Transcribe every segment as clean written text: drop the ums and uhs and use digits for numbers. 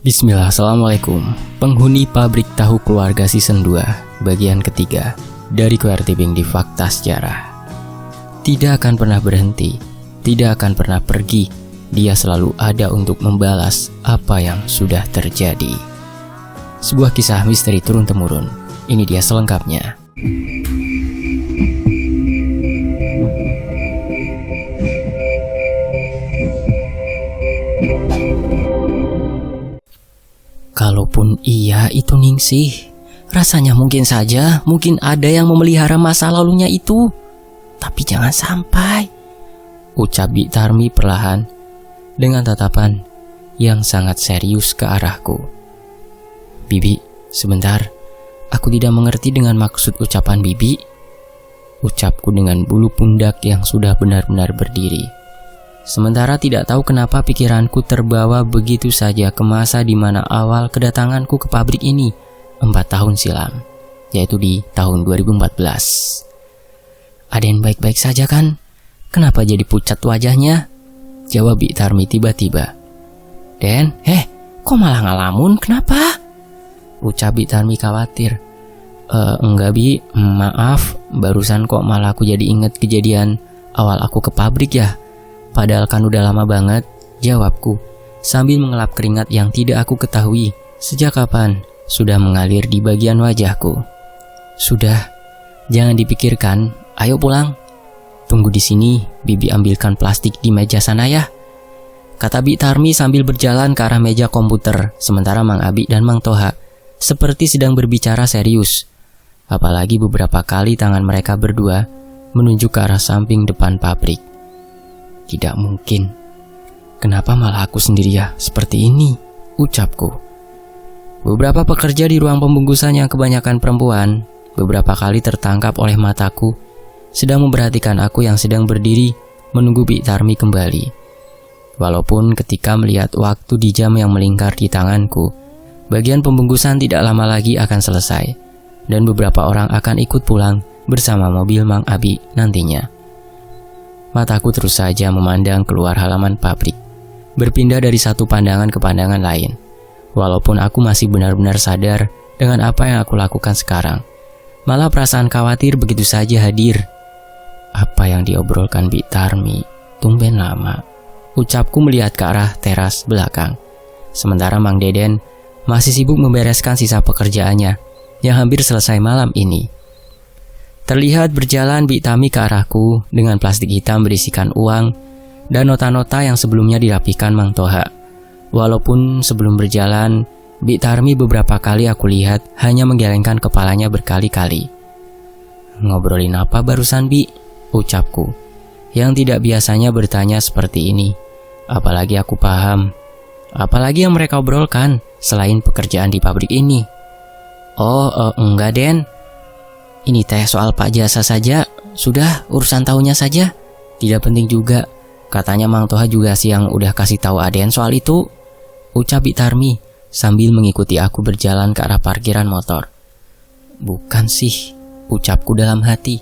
Bismillah, Assalamualaikum. Penghuni pabrik tahu keluarga season 2, bagian ketiga dari QRT Bank di Fakta Sejarah. Tidak akan pernah berhenti, tidak akan pernah pergi. Dia selalu ada untuk membalas apa yang sudah terjadi. Sebuah kisah misteri turun-temurun. Ini dia selengkapnya. Kalaupun iya itu Ningsih, rasanya mungkin ada yang memelihara masa lalunya itu. Tapi jangan sampai, ucap Bik Tarmi perlahan dengan tatapan yang sangat serius ke arahku. Bibi, sebentar, aku tidak mengerti dengan maksud ucapan Bibi, ucapku dengan bulu pundak yang sudah benar-benar berdiri. Sementara tidak tahu kenapa pikiranku terbawa begitu saja ke masa di mana awal kedatanganku ke pabrik ini 4 tahun silam, yaitu di tahun 2014. Aden baik-baik saja kan? Kenapa jadi pucat wajahnya? Jawab Bik Tarmi tiba-tiba. Den, kok malah ngalamun? Kenapa? Ucap Bik Tarmi khawatir. Enggak Bi, maaf, barusan kok malah aku jadi inget kejadian awal aku ke pabrik ya. Padahal kan udah lama banget, jawabku, sambil mengelap keringat yang tidak aku ketahui sejak kapan sudah mengalir di bagian wajahku. Sudah, jangan dipikirkan, ayo pulang. Tunggu di sini, Bibi ambilkan plastik di meja sana ya, kata Bik Tarmi sambil berjalan ke arah meja komputer, sementara Mang Abi dan Mang Toha seperti sedang berbicara serius. Apalagi beberapa kali tangan mereka berdua menunjuk ke arah samping depan pabrik. Tidak mungkin. Kenapa malah aku sendiri ya seperti ini? Ucapku. Beberapa pekerja di ruang pembungkusan yang kebanyakan perempuan beberapa kali tertangkap oleh mataku sedang memperhatikan aku yang sedang berdiri menunggu Bik Tarmi kembali. Walaupun ketika melihat waktu di jam yang melingkar di tanganku, bagian pembungkusan tidak lama lagi akan selesai dan beberapa orang akan ikut pulang bersama mobil Mang Abi nantinya. Mataku terus saja memandang keluar halaman pabrik, berpindah dari satu pandangan ke pandangan lain. Walaupun aku masih benar-benar sadar dengan apa yang aku lakukan sekarang, malah perasaan khawatir begitu saja hadir. Apa yang diobrolkan Bik Tarmi tumben lama, ucapku melihat ke arah teras belakang. Sementara Mang Deden masih sibuk membereskan sisa pekerjaannya yang hampir selesai malam ini. Terlihat berjalan Bik Tarmi ke arahku dengan plastik hitam berisikan uang dan nota-nota yang sebelumnya dirapikan Mang Toha. Walaupun sebelum berjalan, Bik Tarmi beberapa kali aku lihat hanya menggelengkan kepalanya berkali-kali. Ngobrolin apa barusan Bi? Ucapku, yang tidak biasanya bertanya seperti ini. Apalagi aku paham, apalagi yang mereka obrolkan selain pekerjaan di pabrik ini. Enggak Den. Ini teh soal Pak Jasa saja, sudah urusan tahunya saja. Tidak penting juga, katanya Mang Toha juga sih yang udah kasih tahu Aden soal itu, ucap Bik Tarmi sambil mengikuti aku berjalan ke arah parkiran motor. Bukan sih, ucapku dalam hati.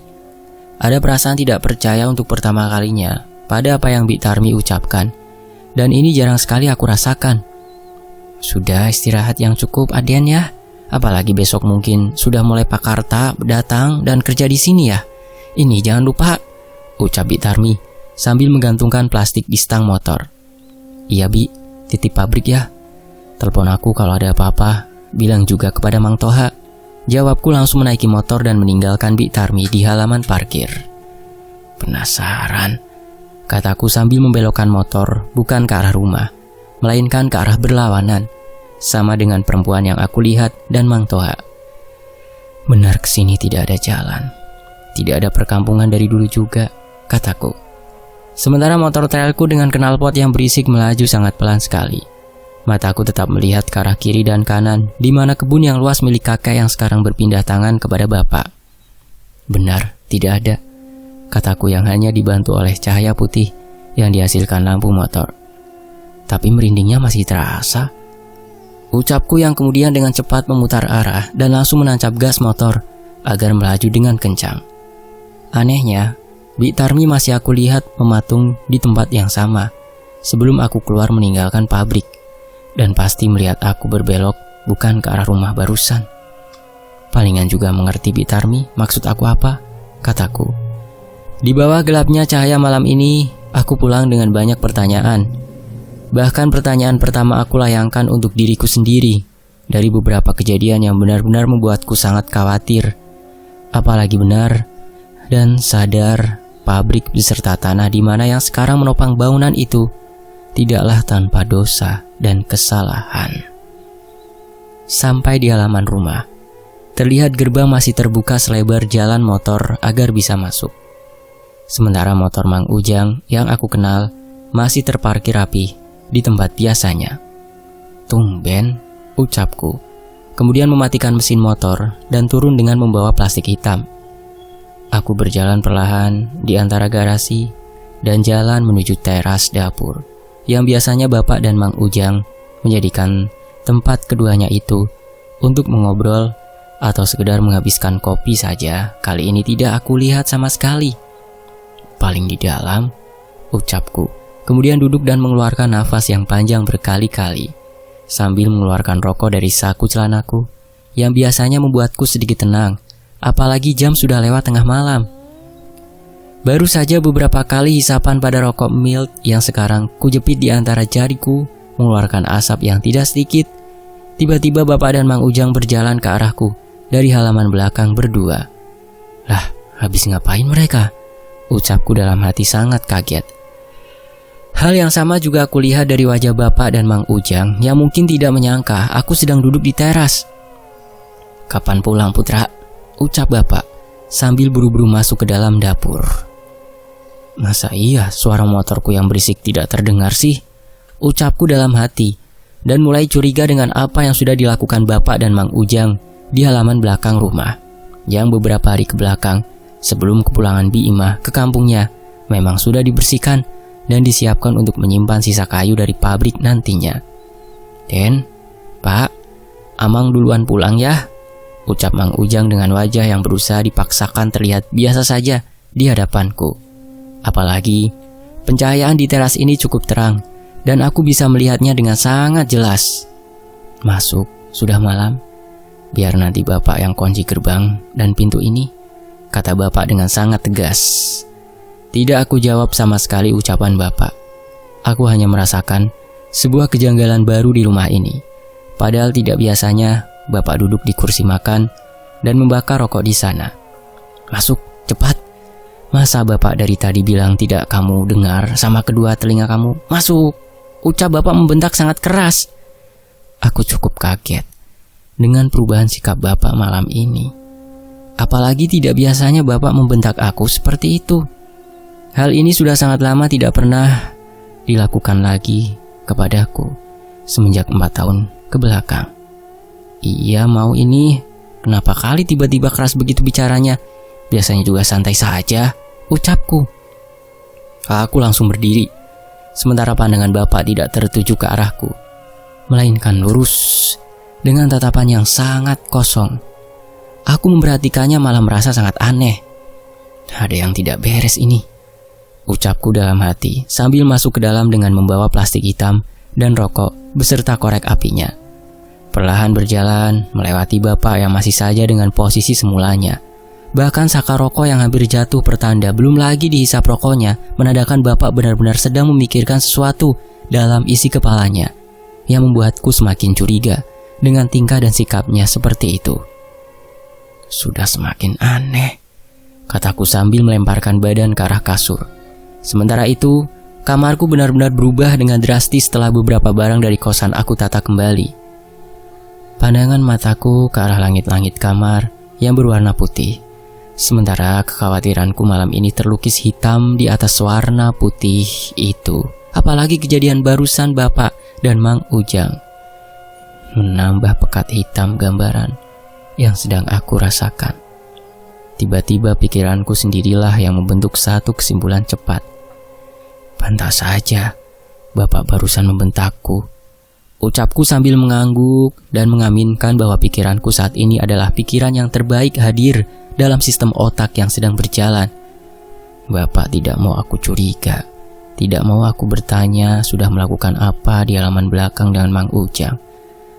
Ada perasaan tidak percaya untuk pertama kalinya pada apa yang Bik Tarmi ucapkan, dan ini jarang sekali aku rasakan. Sudah istirahat yang cukup Aden ya. Apalagi besok mungkin sudah mulai Pak Karta datang dan kerja di sini ya. Ini jangan lupa, ucap Bik Tarmi sambil menggantungkan plastik di stang motor. Iya Bi, titip pabrik ya. Telepon aku kalau ada apa-apa, bilang juga kepada Mang Toha. Jawabku langsung menaiki motor dan meninggalkan Bik Tarmi di halaman parkir. Penasaran, kataku sambil membelokkan motor bukan ke arah rumah, melainkan ke arah berlawanan. Sama dengan perempuan yang aku lihat dan Mang Toha. Benar kesini tidak ada jalan, tidak ada perkampungan dari dulu juga, kataku. Sementara motor trailku dengan knalpot yang berisik melaju sangat pelan sekali. Mataku tetap melihat ke arah kiri dan kanan, di mana kebun yang luas milik kakek yang sekarang berpindah tangan kepada bapak. Benar, tidak ada, kataku yang hanya dibantu oleh cahaya putih yang dihasilkan lampu motor. Tapi merindingnya masih terasa. Ucapku yang kemudian dengan cepat memutar arah dan langsung menancap gas motor agar melaju dengan kencang. Anehnya, Bik Tarmi masih aku lihat mematung di tempat yang sama sebelum aku keluar meninggalkan pabrik. dan pasti melihat aku berbelok bukan ke arah rumah barusan. Palingan juga mengerti Bitarmi maksud aku apa, kataku. Di bawah gelapnya cahaya malam ini, aku pulang dengan banyak pertanyaan. Bahkan pertanyaan pertama aku layangkan untuk diriku sendiri dari beberapa kejadian yang benar-benar membuatku sangat khawatir. Apalagi benar dan sadar pabrik beserta tanah di mana yang sekarang menopang bangunan itu tidaklah tanpa dosa dan kesalahan. Sampai di halaman rumah, terlihat gerbang masih terbuka selebar jalan motor agar bisa masuk. Sementara motor Mang Ujang yang aku kenal masih terparkir rapi di tempat biasanya. Tumben, ucapku. Kemudian mematikan mesin motor dan turun dengan membawa plastik hitam. Aku berjalan perlahan di antara garasi dan jalan menuju teras dapur yang biasanya Bapak dan Mang Ujang menjadikan tempat keduanya itu untuk mengobrol atau sekedar menghabiskan kopi saja. Kali ini tidak aku lihat sama sekali. Paling di dalam, ucapku. Kemudian duduk dan mengeluarkan nafas yang panjang berkali-kali sambil mengeluarkan rokok dari saku celanaku yang biasanya membuatku sedikit tenang, apalagi jam sudah lewat tengah malam. Baru saja beberapa kali hisapan pada rokok mild yang sekarang kujepit di antara jariku mengeluarkan asap yang tidak sedikit. Tiba-tiba Bapak dan Mang Ujang berjalan ke arahku dari halaman belakang berdua. Lah, habis ngapain mereka? Ucapku dalam hati sangat kaget. Hal yang sama juga aku lihat dari wajah Bapak dan Mang Ujang yang mungkin tidak menyangka aku sedang duduk di teras. Kapan pulang putra? Ucap Bapak sambil buru-buru masuk ke dalam dapur. Masa iya suara motorku yang berisik tidak terdengar sih? Ucapku dalam hati dan mulai curiga dengan apa yang sudah dilakukan Bapak dan Mang Ujang di halaman belakang rumah yang beberapa hari ke belakang sebelum kepulangan Bi Imah ke kampungnya memang sudah dibersihkan dan disiapkan untuk menyimpan sisa kayu dari pabrik nantinya. Den, Pak, Amang duluan pulang ya, ucap Mang Ujang dengan wajah yang berusaha dipaksakan terlihat biasa saja di hadapanku. Apalagi pencahayaan di teras ini cukup terang dan aku bisa melihatnya dengan sangat jelas. Masuk, sudah malam. Biar nanti Bapak yang kunci gerbang dan pintu ini, kata Bapak dengan sangat tegas. Tidak aku jawab sama sekali ucapan Bapak. Aku hanya merasakan sebuah kejanggalan baru di rumah ini. Padahal tidak biasanya Bapak duduk di kursi makan dan membakar rokok di sana. Masuk, cepat. Masa Bapak dari tadi bilang tidak kamu dengar sama kedua telinga kamu? Masuk, ucap Bapak membentak sangat keras. Aku cukup kaget dengan perubahan sikap Bapak malam ini. Apalagi tidak biasanya Bapak membentak aku seperti itu. Hal ini sudah sangat lama tidak pernah dilakukan lagi kepadaku semenjak 4 tahun ke belakang. Iya mau ini, kenapa kali tiba-tiba keras begitu bicaranya? Biasanya juga santai saja, ucapku. Aku langsung berdiri, sementara pandangan Bapak tidak tertuju ke arahku, melainkan lurus dengan tatapan yang sangat kosong. Aku memperhatikannya malah merasa sangat aneh. Ada yang tidak beres ini, ucapku dalam hati sambil masuk ke dalam dengan membawa plastik hitam dan rokok beserta korek apinya. Perlahan berjalan melewati Bapak yang masih saja dengan posisi semulanya. Bahkan saka rokok yang hampir jatuh pertanda belum lagi dihisap rokoknya menandakan Bapak benar-benar sedang memikirkan sesuatu dalam isi kepalanya yang membuatku semakin curiga dengan tingkah dan sikapnya seperti itu. Sudah semakin aneh, kataku sambil melemparkan badan ke arah kasur. Sementara itu, kamarku benar-benar berubah dengan drastis setelah beberapa barang dari kosan aku tata kembali. Pandangan mataku ke arah langit-langit kamar yang berwarna putih. Sementara kekhawatiranku malam ini terlukis hitam di atas warna putih itu. Apalagi kejadian barusan Bapak dan Mang Ujang menambah pekat hitam gambaran yang sedang aku rasakan. Tiba-tiba pikiranku sendirilah yang membentuk satu kesimpulan cepat. Pantas saja Bapak barusan membentakku, ucapku sambil mengangguk dan mengaminkan bahwa pikiranku saat ini adalah pikiran yang terbaik hadir dalam sistem otak yang sedang berjalan. Bapak tidak mau aku curiga Tidak mau aku bertanya sudah melakukan apa di halaman belakang dengan Mang Ujang.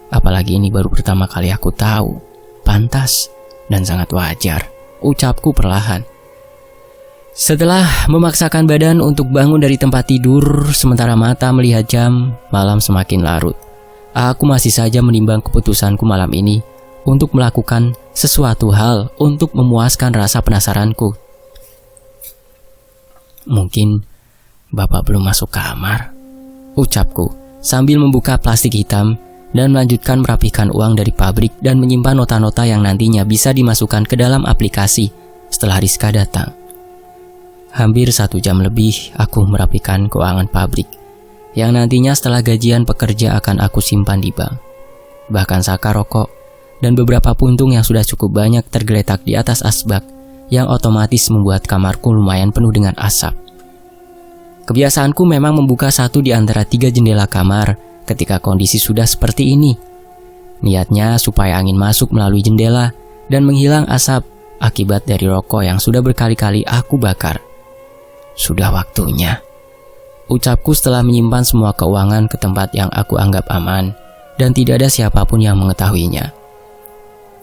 Apalagi ini baru pertama kali aku tahu. Pantas dan sangat wajar, ucapku perlahan. Setelah memaksakan badan untuk bangun dari tempat tidur, sementara mata melihat jam, malam semakin larut. Aku masih saja menimbang keputusanku malam ini untuk melakukan sesuatu hal untuk memuaskan rasa penasaranku. Mungkin Bapak belum masuk kamar, ucapku sambil membuka plastik hitam dan melanjutkan merapikan uang dari pabrik dan menyimpan nota-nota yang nantinya bisa dimasukkan ke dalam aplikasi setelah Rizka datang. Hampir 1 jam lebih aku merapikan keuangan pabrik yang nantinya setelah gajian pekerja akan aku simpan di bank. Bahkan saka rokok dan beberapa puntung yang sudah cukup banyak tergeletak di atas asbak yang otomatis membuat kamarku lumayan penuh dengan asap. Kebiasaanku memang membuka 1 di antara 3 jendela kamar ketika kondisi sudah seperti ini. Niatnya supaya angin masuk melalui jendela dan menghilang asap akibat dari rokok yang sudah berkali-kali aku bakar. Sudah waktunya, ucapku setelah menyimpan semua keuangan ke tempat yang aku anggap aman dan tidak ada siapapun yang mengetahuinya.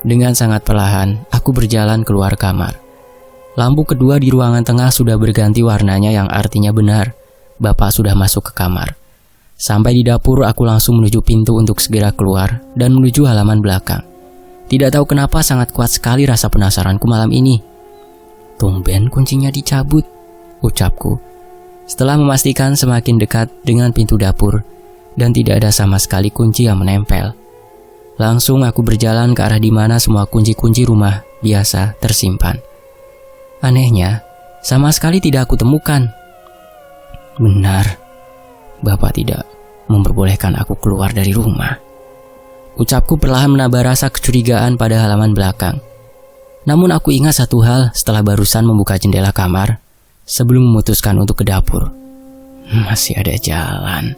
Dengan sangat perlahan, aku berjalan keluar kamar. Lampu kedua di ruangan tengah sudah berganti warnanya yang artinya benar, Bapak sudah masuk ke kamar. Sampai di dapur, aku langsung menuju pintu untuk segera keluar dan menuju halaman belakang. Tidak tahu kenapa sangat kuat sekali rasa penasaranku malam ini. Tumben kuncinya dicabut, ucapku setelah memastikan semakin dekat dengan pintu dapur dan tidak ada sama sekali kunci yang menempel. Langsung aku berjalan ke arah di mana semua kunci-kunci rumah biasa tersimpan. Anehnya, sama sekali tidak aku temukan. Benar, Bapak tidak memperbolehkan aku keluar dari rumah, ucapku perlahan menambah rasa kecurigaan pada halaman belakang. Namun aku ingat satu hal setelah barusan membuka jendela kamar sebelum memutuskan untuk ke dapur. Masih ada jalan,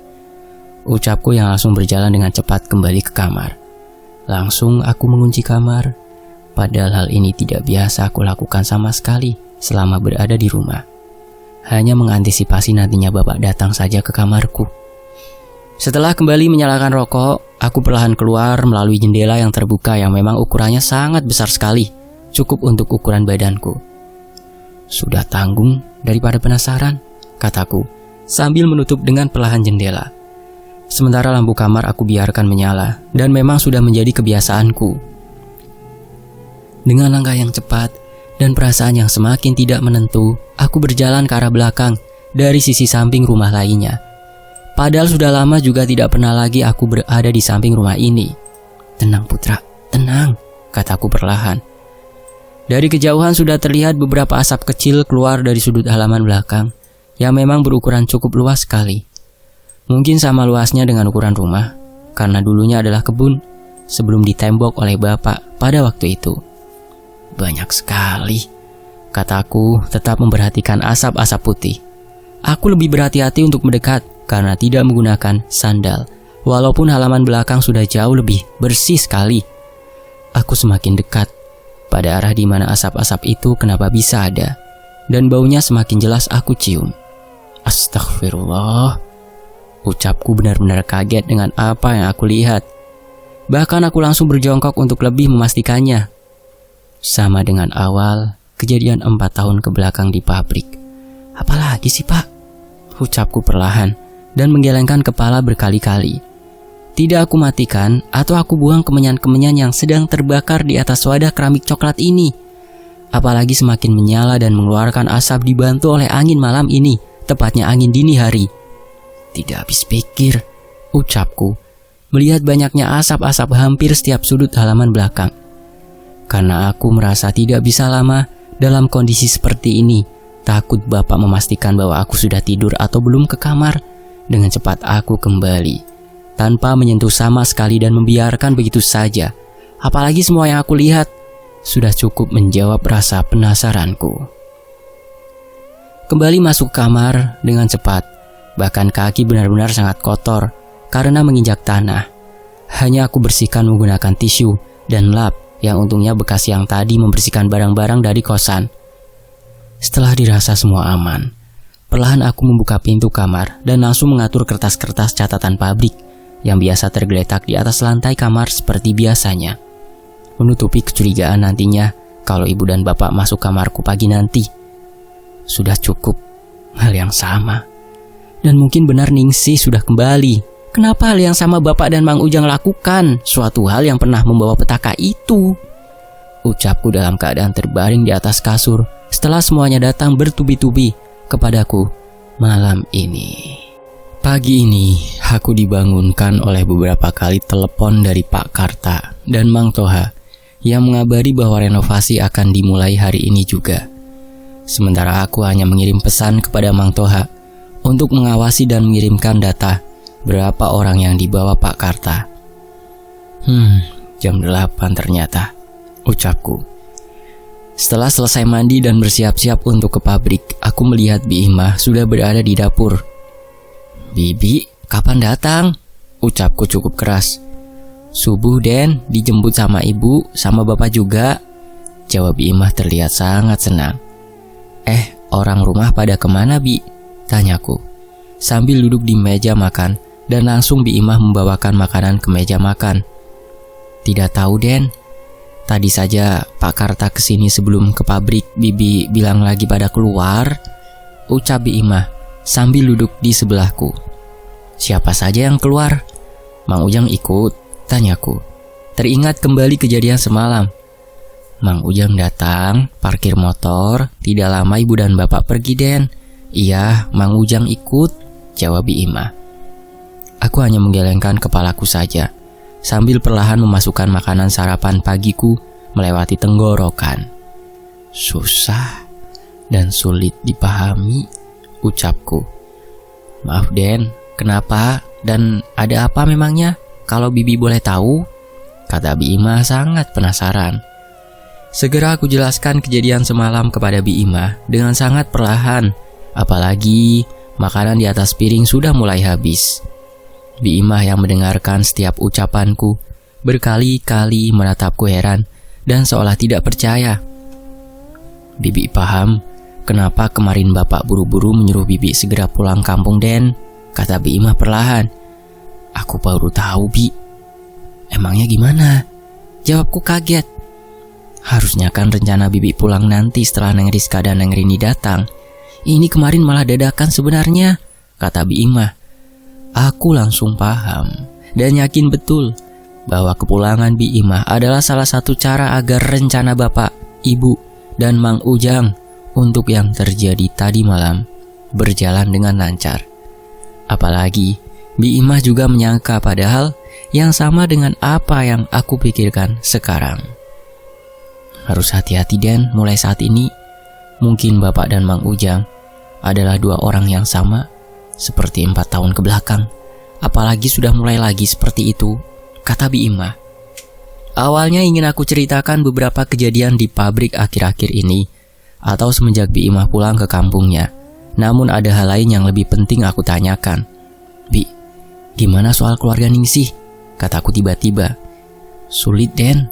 ucapku yang langsung berjalan dengan cepat kembali ke kamar. Langsung aku mengunci kamar, padahal hal ini tidak biasa aku lakukan sama sekali selama berada di rumah. Hanya mengantisipasi nantinya Bapak datang saja ke kamarku. Setelah kembali menyalakan rokok, aku perlahan keluar melalui jendela yang terbuka yang memang ukurannya sangat besar sekali, cukup untuk ukuran badanku. Sudah tanggung daripada penasaran, kataku sambil menutup dengan perlahan jendela. Sementara lampu kamar aku biarkan menyala dan memang sudah menjadi kebiasaanku. Dengan langkah yang cepat dan perasaan yang semakin tidak menentu, aku berjalan ke arah belakang dari sisi samping rumah lainnya. Padahal sudah lama juga tidak pernah lagi aku berada di samping rumah ini. Tenang Putra, tenang, kataku perlahan. Dari kejauhan sudah terlihat beberapa asap kecil keluar dari sudut halaman belakang yang memang berukuran cukup luas sekali. Mungkin sama luasnya dengan ukuran rumah, karena dulunya adalah kebun sebelum ditembok oleh Bapak pada waktu itu. Banyak sekali, kataku tetap memperhatikan asap-asap putih. Aku lebih berhati-hati untuk mendekat karena tidak menggunakan sandal. Walaupun halaman belakang sudah jauh lebih bersih sekali. Aku semakin dekat pada arah di mana asap-asap itu kenapa bisa ada, dan baunya semakin jelas aku cium. Astagfirullah, ucapku benar-benar kaget dengan apa yang aku lihat. Bahkan aku langsung berjongkok untuk lebih memastikannya. Sama dengan awal kejadian 4 tahun ke belakang di pabrik. Apalagi sih Pak? Ucapku perlahan dan menggelengkan kepala berkali-kali. Tidak aku matikan atau aku buang kemenyan-kemenyan yang sedang terbakar di atas wadah keramik coklat ini. Apalagi semakin menyala dan mengeluarkan asap dibantu oleh angin malam ini, tepatnya angin dini hari. Tidak habis pikir, ucapku, melihat banyaknya asap-asap hampir setiap sudut halaman belakang. Karena aku merasa tidak bisa lama dalam kondisi seperti ini, takut Bapak memastikan bahwa aku sudah tidur atau belum ke kamar. Dengan cepat aku kembali tanpa menyentuh sama sekali dan membiarkan begitu saja. Apalagi semua yang aku lihat sudah cukup menjawab rasa penasaranku. Kembali masuk kamar dengan cepat, bahkan kaki benar-benar sangat kotor karena menginjak tanah. Hanya aku bersihkan menggunakan tisu dan lap yang untungnya bekas yang tadi membersihkan barang-barang dari kosan. Setelah dirasa semua aman, Perlahan aku membuka pintu kamar dan langsung mengatur kertas-kertas catatan pabrik yang biasa tergeletak di atas lantai kamar seperti biasanya, menutupi kecurigaan nantinya kalau ibu dan bapak masuk kamarku pagi nanti. Sudah cukup hal yang sama. Dan mungkin benar Ningsih sudah kembali. Kenapa hal yang sama bapak dan Mang Ujang lakukan? Suatu hal yang pernah membawa petaka itu. Ucapku dalam keadaan terbaring di atas kasur setelah semuanya datang bertubi-tubi kepadaku malam ini. Pagi ini aku dibangunkan oleh beberapa kali telepon dari Pak Karta dan Mang Toha yang mengabari bahwa renovasi akan dimulai hari ini juga. Sementara aku hanya mengirim pesan kepada Mang Toha untuk mengawasi dan mengirimkan data berapa orang yang dibawa Pak Karta. Jam 8 ternyata, ucapku. Setelah selesai mandi dan bersiap-siap untuk ke pabrik, aku melihat Bi Imah sudah berada di dapur. "Bibi, kapan datang?" ucapku cukup keras. "Subuh, Den, dijemput sama ibu, sama bapak juga," jawab Bi Imah terlihat sangat senang. Orang rumah pada kemana, Bi?" tanyaku, sambil duduk di meja makan dan langsung Bi Imah membawakan makanan ke meja makan. "Tidak tahu, Den. Tadi saja Pak Karta kesini sebelum ke pabrik, Bibi bilang lagi pada keluar," ucap Bi Imah sambil duduk di sebelahku. "Siapa saja yang keluar?" "Mang Ujang ikut," tanyaku. Teringat kembali kejadian semalam. Mang Ujang datang, parkir motor, tidak lama ibu dan bapak pergi, Den. "Iya, Mang Ujang ikut," jawab Bi Imah. Aku hanya menggelengkan kepalaku saja, sambil perlahan memasukkan makanan sarapan pagiku melewati tenggorokan. "Susah dan sulit dipahami," ucapku. "Maaf, Den, kenapa dan ada apa memangnya? Kalau Bibi boleh tahu?" kata Bi Imah sangat penasaran. Segera aku jelaskan kejadian semalam kepada Bi Imah dengan sangat perlahan, apalagi makanan di atas piring sudah mulai habis. Bi Imah yang mendengarkan setiap ucapanku berkali-kali menatapku heran dan seolah tidak percaya. "Bibi paham kenapa kemarin bapak buru-buru menyuruh Bibi segera pulang kampung, Den," kata Bi Imah perlahan. "Aku baru tahu, Bi." "Emangnya gimana?" jawabku kaget. "Harusnya kan rencana Bibi pulang nanti setelah Neng Rizka dan Neng Rini datang. Ini kemarin malah dadakan sebenarnya," kata Bi Imah. Aku langsung paham dan yakin betul bahwa kepulangan Bi Imah adalah salah satu cara agar rencana bapak, ibu, dan Mang Ujang untuk yang terjadi tadi malam berjalan dengan lancar. Apalagi Bi Imah juga menyangka padahal yang sama dengan apa yang aku pikirkan sekarang. "Harus hati-hati, Den, mulai saat ini. Mungkin bapak dan Mang Ujang adalah dua orang yang sama seperti 4 tahun ke belakang. Apalagi sudah mulai lagi seperti itu," kata Bi Imah. Awalnya ingin aku ceritakan beberapa kejadian di pabrik akhir-akhir ini atau semenjak Bi Imah pulang ke kampungnya. Namun ada hal lain yang lebih penting aku tanyakan. "Bi, gimana soal keluarga Ningsih?" kataku tiba-tiba. "Sulit, Den,"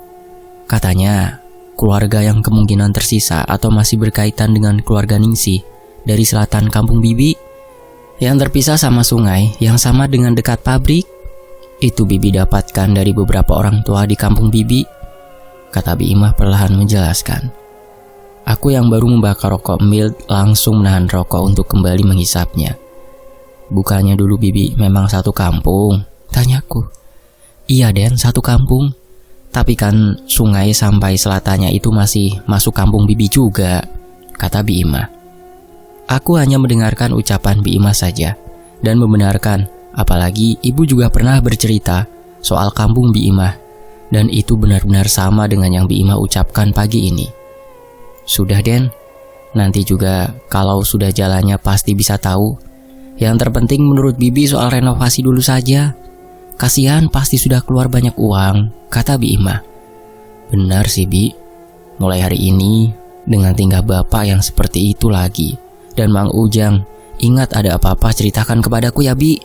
katanya. Keluarga yang kemungkinan tersisa atau masih berkaitan dengan keluarga Ningsih dari selatan kampung Bibi yang terpisah sama sungai yang sama dengan dekat pabrik. Itu Bibi dapatkan dari beberapa orang tua di kampung Bibi, kata Bi Imah perlahan menjelaskan. Aku yang baru membakar rokok mild langsung menahan rokok untuk kembali menghisapnya. "Bukannya dulu Bibi memang satu kampung?" tanyaku. "Iya, Den, satu kampung. Tapi kan sungai sampai selatannya itu masih masuk kampung Bibi juga," kata Bi Imah. Aku hanya mendengarkan ucapan Bi Imah saja dan membenarkan, apalagi ibu juga pernah bercerita soal kampung Bi Imah, dan itu benar-benar sama dengan yang Bi Imah ucapkan pagi ini. "Sudah, Den, nanti juga kalau sudah jalannya pasti bisa tahu. Yang terpenting menurut Bibi soal renovasi dulu saja. Kasihan pasti sudah keluar banyak uang," kata Bi Imah. "Benar sih, Bi. Mulai hari ini dengan tingkah bapak yang seperti itu lagi dan Mang Ujang, ingat ada apa-apa ceritakan kepadaku ya, Bi.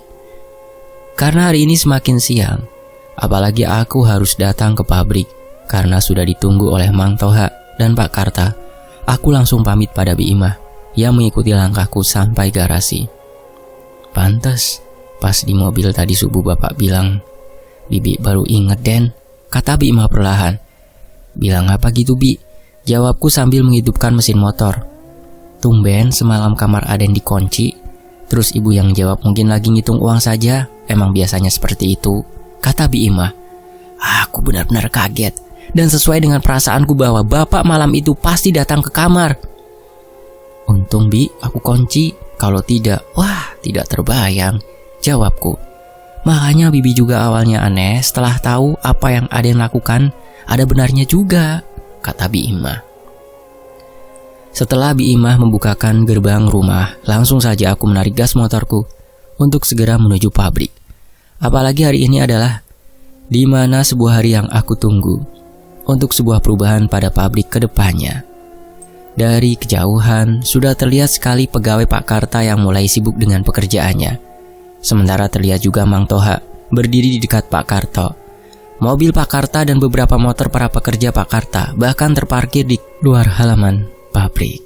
Karena hari ini semakin siang, apalagi aku harus datang ke pabrik karena sudah ditunggu oleh Mang Toha dan Pak Karta. Aku langsung pamit pada Bi Imah yang mengikuti langkahku sampai garasi. Pantes, pas di mobil tadi subuh bapak bilang, "Bibi baru inget Den," kata Bi Imah perlahan. "Bilang apa gitu Bi?" Jawabku sambil menghidupkan mesin motor. "Tumben semalam kamar Aden dikunci." Terus ibu yang jawab, "Mungkin lagi ngitung uang saja, emang biasanya seperti itu," kata Bi Imah. Aku benar-benar kaget, dan sesuai dengan perasaanku bahwa bapak malam itu pasti datang ke kamar. "Untung Bi, aku kunci. Kalau tidak, wah tidak terbayang," jawabku. "Makanya Bibi juga awalnya aneh setelah tahu apa yang Aden lakukan ada benarnya juga," kata Bi Imah. Setelah Bi Imah membukakan gerbang rumah, langsung saja aku menarik gas motorku untuk segera menuju pabrik. Apalagi hari ini adalah di mana sebuah hari yang aku tunggu untuk sebuah perubahan pada pabrik ke depannya. Dari kejauhan sudah terlihat sekali pegawai Pak Karta yang mulai sibuk dengan pekerjaannya. Sementara terlihat juga Mang Toha berdiri di dekat Pak Karto. Mobil Pak Karta dan beberapa motor para pekerja Pak Karta bahkan terparkir di luar halaman pabrik.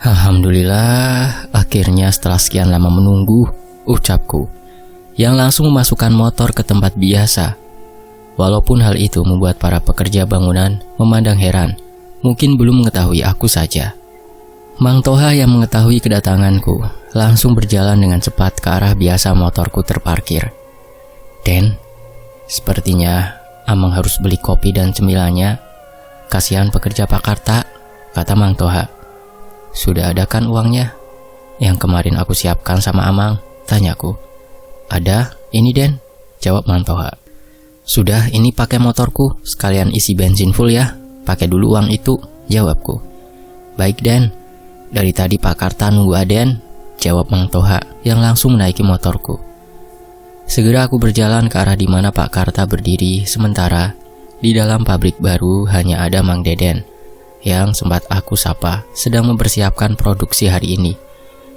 "Alhamdulillah, akhirnya setelah sekian lama menunggu," ucapku, yang langsung memasukkan motor ke tempat biasa. Walaupun hal itu membuat para pekerja bangunan memandang heran, mungkin belum mengetahui aku saja. Mang Toha yang mengetahui kedatanganku langsung berjalan dengan cepat ke arah biasa motorku terparkir. "Den, sepertinya Amang harus beli kopi dan cemilannya. Kasihan pekerja Pak Karta," kata Mang Toha. "Sudah ada kan uangnya? Yang kemarin aku siapkan sama Amang," tanyaku. "Ada, ini Den," jawab Mang Toha. "Sudah, ini pakai motorku, sekalian isi bensin full ya. Pakai dulu uang itu," jawabku. "Baik Den, dari tadi Pak Karta nunggu Aden," jawab Mang Toha yang langsung menaiki motorku. Segera aku berjalan ke arah di mana Pak Karta berdiri, sementara di dalam pabrik baru hanya ada Mang Deden yang sempat aku sapa sedang mempersiapkan produksi hari ini,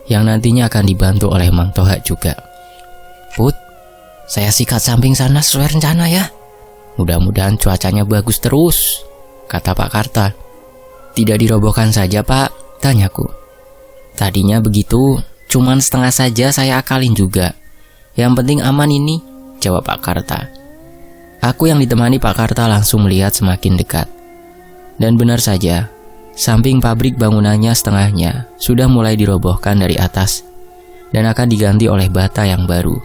yang nantinya akan dibantu oleh Mang Toha juga. "Put, saya sikat samping sana sesuai rencana ya. Mudah-mudahan cuacanya bagus terus," kata Pak Karta. "Tidak dirobohkan saja Pak?" tanyaku. "Tadinya begitu, cuman setengah saja saya akalin juga. Yang penting aman ini," jawab Pak Karta. Aku yang ditemani Pak Karta langsung melihat semakin dekat. Dan benar saja, samping pabrik bangunannya setengahnya sudah mulai dirobohkan dari atas dan akan diganti oleh bata yang baru.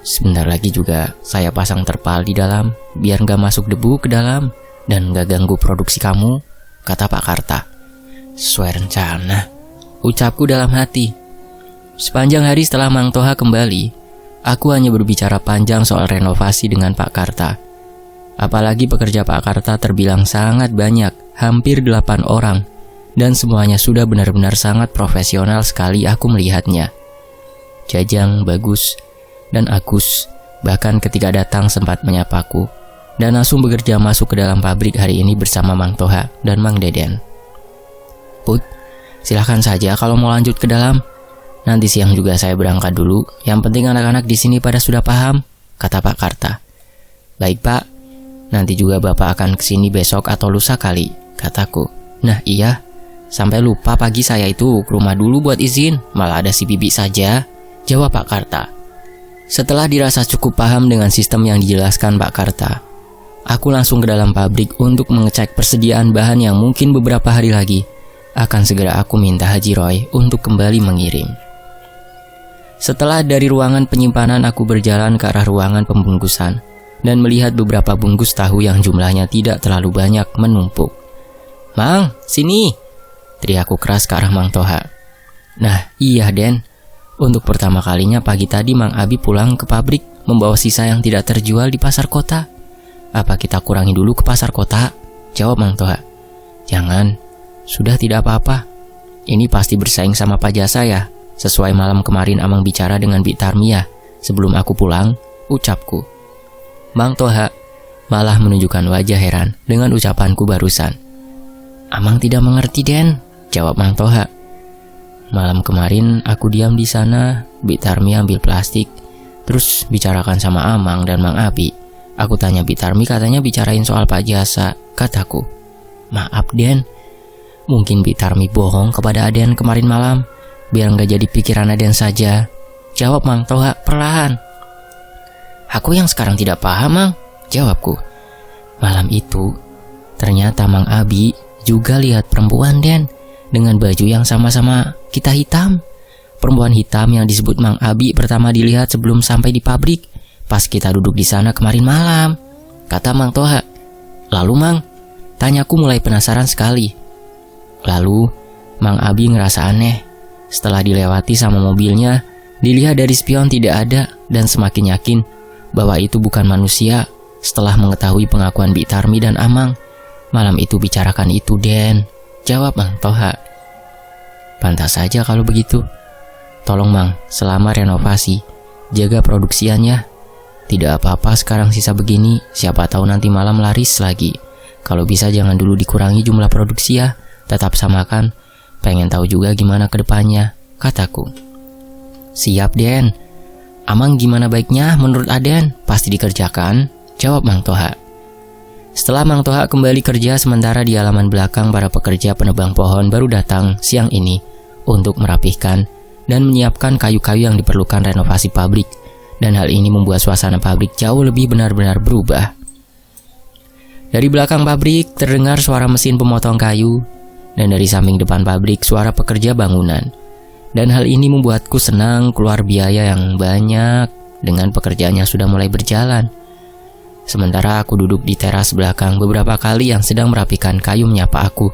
"Sebentar lagi juga saya pasang terpal di dalam biar gak masuk debu ke dalam dan gak ganggu produksi kamu," kata Pak Karta. "Sesuai rencana," ucapku dalam hati. Sepanjang hari setelah Mang Toha kembali, aku hanya berbicara panjang soal renovasi dengan Pak Karta. Apalagi pekerja Pak Karta terbilang sangat banyak, hampir 8 orang, dan semuanya sudah benar-benar sangat profesional sekali aku melihatnya. Jajang, Bagus, dan Agus bahkan ketika datang sempat menyapaku dan langsung bekerja masuk ke dalam pabrik hari ini bersama Mang Toha dan Mang Deden. "Put, silahkan saja kalau mau lanjut ke dalam. Nanti siang juga saya berangkat dulu. Yang penting anak-anak di sini pada sudah paham," kata Pak Karta. "Baik Pak, nanti juga Bapak akan kesini besok atau lusa kali," kataku. "Nah iya, sampai lupa pagi saya itu ke rumah dulu buat izin, malah ada si Bibi saja," jawab Pak Karta. Setelah dirasa cukup paham dengan sistem yang dijelaskan Pak Karta, aku langsung ke dalam pabrik untuk mengecek persediaan bahan yang mungkin beberapa hari lagi akan segera aku minta Haji Roy untuk kembali mengirim. Setelah dari ruangan penyimpanan, aku berjalan ke arah ruangan pembungkusan dan melihat beberapa bungkus tahu yang jumlahnya tidak terlalu banyak menumpuk. "Mang, sini!" teriakku keras ke arah Mang Toha. "Nah iya Den, untuk pertama kalinya pagi tadi Mang Abi pulang ke pabrik membawa sisa yang tidak terjual di pasar kota. Apa kita kurangi dulu ke pasar kota?" jawab Mang Toha. "Jangan, sudah tidak apa-apa. Ini pasti bersaing sama Pak Jasa ya, sesuai malam kemarin Amang bicara dengan Bi Tarmiyah sebelum aku pulang," ucapku. Mang Toha malah menunjukkan wajah heran dengan ucapanku barusan. "Amang tidak mengerti Den," jawab Mang Toha. "Malam kemarin aku diam di sana, Bi Tarmi ambil plastik, terus bicarakan sama Amang dan Mang Abi. Aku tanya Bi Tarmi, katanya bicarain soal Pak Jasa," kataku. "Maaf Den, Mungkin Bi Tarmi bohong kepada Aden kemarin malam, biar nggak jadi pikiran Aden saja. Jawab Mang Toha perlahan. Aku yang sekarang tidak paham, Mang, jawabku. Malam itu, ternyata Mang Abi juga lihat perempuan, Den, dengan baju yang sama-sama kita hitam. Perempuan hitam yang disebut Mang Abi pertama dilihat sebelum sampai di pabrik, pas kita duduk di sana kemarin malam, kata Mang Toha. Lalu, Mang, tanyaku mulai penasaran sekali. Lalu, Mang Abi ngerasa aneh. Setelah dilewati sama mobilnya, dilihat dari spion tidak ada, dan semakin yakin bahwa itu bukan manusia setelah mengetahui pengakuan Bi Tarmi dan Amang. Malam itu bicarakan itu, Den, jawab Mang Toha. Pantas saja kalau begitu. Tolong, Mang, selama renovasi, jaga produksiannya. Tidak apa-apa sekarang sisa begini, siapa tahu nanti malam laris lagi. Kalau bisa jangan dulu dikurangi jumlah produksi ya, tetap samakan. Pengen tahu juga gimana ke depannya, kataku. Siap, Den. Amang gimana baiknya menurut Aden? Pasti dikerjakan, jawab Mang Toha. Setelah Mang Toha kembali kerja sementara di halaman belakang, para pekerja penebang pohon baru datang siang ini untuk merapihkan dan menyiapkan kayu-kayu yang diperlukan renovasi pabrik. Dan hal ini membuat suasana pabrik jauh lebih benar-benar berubah. Dari belakang pabrik terdengar suara mesin pemotong kayu, dan dari samping depan pabrik suara pekerja bangunan. Dan hal ini membuatku senang keluar biaya yang banyak dengan pekerjaannya sudah mulai berjalan. Sementara aku duduk di teras belakang, beberapa kali yang sedang merapikan kayu menyapa aku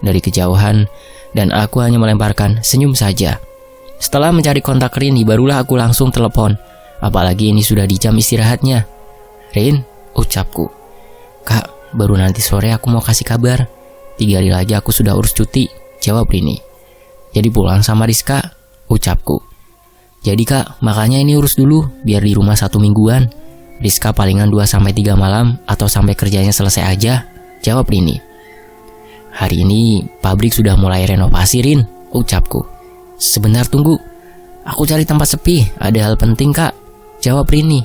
dari kejauhan, dan aku hanya melemparkan senyum saja. Setelah mencari kontak Rini, barulah aku langsung telepon. Apalagi ini sudah di jam istirahatnya. Rin, ucapku. Kak, baru nanti sore aku mau kasih kabar. 3 hari lagi aku sudah urus cuti, jawab Rini. Jadi pulang sama Rizka, ucapku. Jadi kak, makanya ini urus dulu, biar di rumah 1 mingguan. Rizka palingan 2-3 malam, atau sampai kerjanya selesai aja, jawab Rini. Hari ini pabrik sudah mulai renovasi, Rin, ucapku. Sebentar tunggu, aku cari tempat sepi, ada hal penting kak, jawab Rini.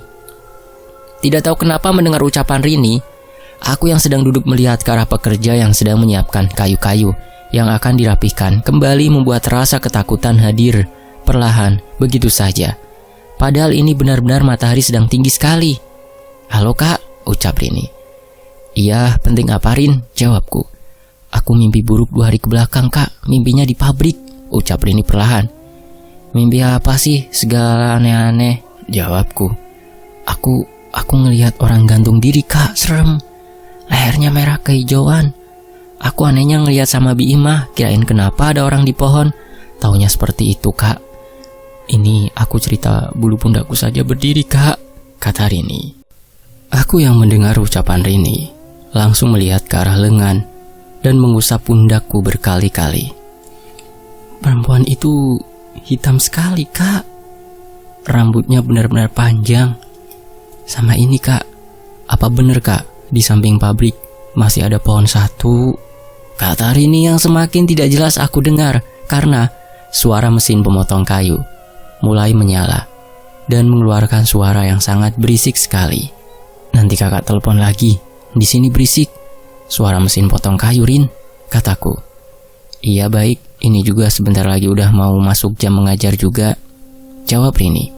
Tidak tahu kenapa mendengar ucapan Rini, aku yang sedang duduk melihat ke arah pekerja yang sedang menyiapkan kayu-kayu yang akan dirapihkan kembali membuat rasa ketakutan hadir perlahan begitu saja. Padahal ini benar-benar matahari sedang tinggi sekali. Halo kak, ucap Rini. Iya, penting apa Rin, jawabku. Aku mimpi buruk 2 hari kebelakang kak, mimpinya di pabrik, ucap Rini perlahan. Mimpi apa sih, segala aneh-aneh, jawabku. Aku ngelihat orang gantung diri kak, serem. Lehernya merah kehijauan. Aku anehnya ngelihat sama Bi Imah, kirain kenapa ada orang di pohon. Taunya seperti itu kak. Ini aku cerita bulu pundakku saja berdiri kak, kata Rini. Aku yang mendengar ucapan Rini langsung melihat ke arah lengan dan mengusap pundakku berkali-kali. Perempuan itu hitam sekali kak. Rambutnya benar-benar panjang. Sama ini kak, apa bener kak di samping pabrik masih ada pohon 1? Kata Rini yang semakin tidak jelas aku dengar karena suara mesin pemotong kayu mulai menyala dan mengeluarkan suara yang sangat berisik sekali. Nanti kakak telepon lagi, di sini berisik. Suara mesin potong kayu Rin, kataku. Iya baik, ini juga sebentar lagi udah mau masuk jam mengajar juga, jawab Rini.